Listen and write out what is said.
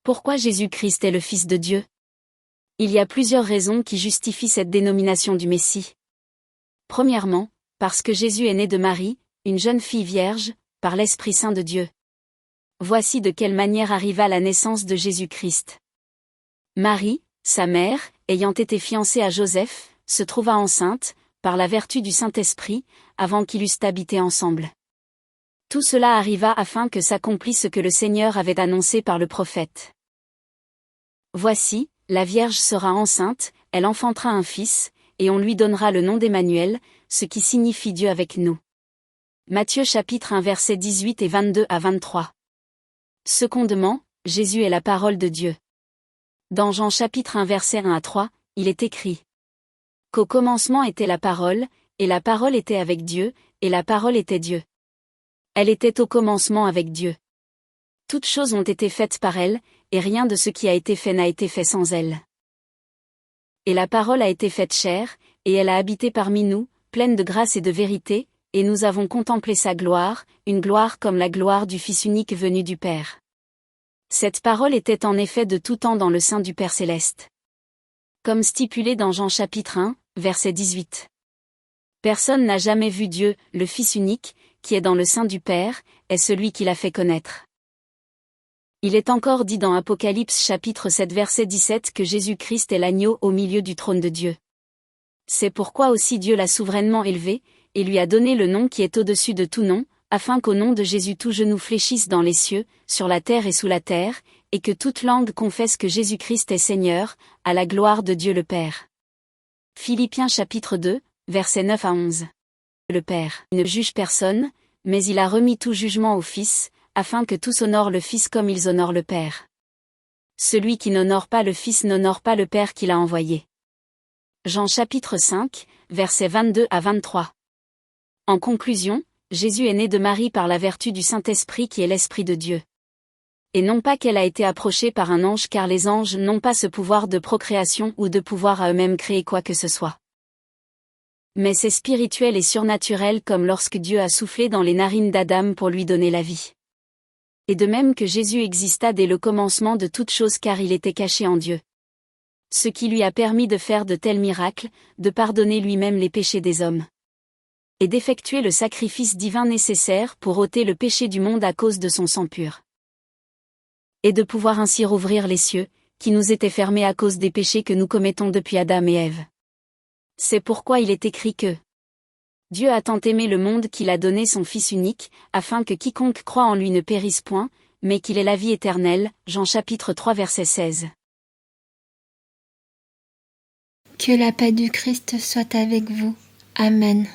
Pourquoi Jésus-Christ est le Fils de Dieu? Il y a plusieurs raisons qui justifient cette dénomination du Messie. Premièrement, parce que Jésus est né de Marie, une jeune fille vierge, par l'Esprit Saint de Dieu. Voici de quelle manière arriva la naissance de Jésus-Christ. Marie, sa mère, ayant été fiancée à Joseph, se trouva enceinte, par la vertu du Saint-Esprit, avant qu'ils eussent habité ensemble. Tout cela arriva afin que s'accomplisse ce que le Seigneur avait annoncé par le prophète. Voici, la Vierge sera enceinte, elle enfantera un fils, et on lui donnera le nom d'Emmanuel, ce qui signifie Dieu avec nous. Matthieu chapitre 1 versets 18 et 22 à 23. Secondement, Jésus est la parole de Dieu. Dans Jean chapitre 1 versets 1 à 3, il est écrit qu'au commencement était la parole, et la parole était avec Dieu, et la parole était Dieu. Elle était au commencement avec Dieu. Toutes choses ont été faites par elle, et rien de ce qui a été fait n'a été fait sans elle. Et la parole a été faite chair, et elle a habité parmi nous, pleine de grâce et de vérité, et nous avons contemplé sa gloire, une gloire comme la gloire du Fils unique venu du Père. Cette parole était en effet de tout temps dans le sein du Père céleste. Comme stipulé dans Jean chapitre 1, verset 18. Personne n'a jamais vu Dieu, le Fils unique, qui est dans le sein du Père, est celui qui l'a fait connaître. Il est encore dit dans Apocalypse chapitre 7 verset 17 que Jésus-Christ est l'agneau au milieu du trône de Dieu. C'est pourquoi aussi Dieu l'a souverainement élevé, et lui a donné le nom qui est au-dessus de tout nom, afin qu'au nom de Jésus tout genou fléchisse dans les cieux, sur la terre et sous la terre, et que toute langue confesse que Jésus-Christ est Seigneur, à la gloire de Dieu le Père. Philippiens chapitre 2, versets 9 à 11. Le Père ne juge personne, mais il a remis tout jugement au Fils, afin que tous honorent le Fils comme ils honorent le Père. Celui qui n'honore pas le Fils n'honore pas le Père qui l'a envoyé. Jean chapitre 5, versets 22 à 23. En conclusion, Jésus est né de Marie par la vertu du Saint-Esprit qui est l'Esprit de Dieu. Et non pas qu'elle a été approchée par un ange car les anges n'ont pas ce pouvoir de procréation ou de pouvoir à eux-mêmes créer quoi que ce soit. Mais c'est spirituel et surnaturel comme lorsque Dieu a soufflé dans les narines d'Adam pour lui donner la vie. Et de même que Jésus exista dès le commencement de toutes choses car il était caché en Dieu. Ce qui lui a permis de faire de tels miracles, de pardonner lui-même les péchés des hommes. Et d'effectuer le sacrifice divin nécessaire pour ôter le péché du monde à cause de son sang pur. Et de pouvoir ainsi rouvrir les cieux, qui nous étaient fermés à cause des péchés que nous commettons depuis Adam et Ève. C'est pourquoi il est écrit que Dieu a tant aimé le monde qu'il a donné son Fils unique, afin que quiconque croit en lui ne périsse point, mais qu'il ait la vie éternelle. Jean chapitre 3 verset 16. Que la paix du Christ soit avec vous. Amen.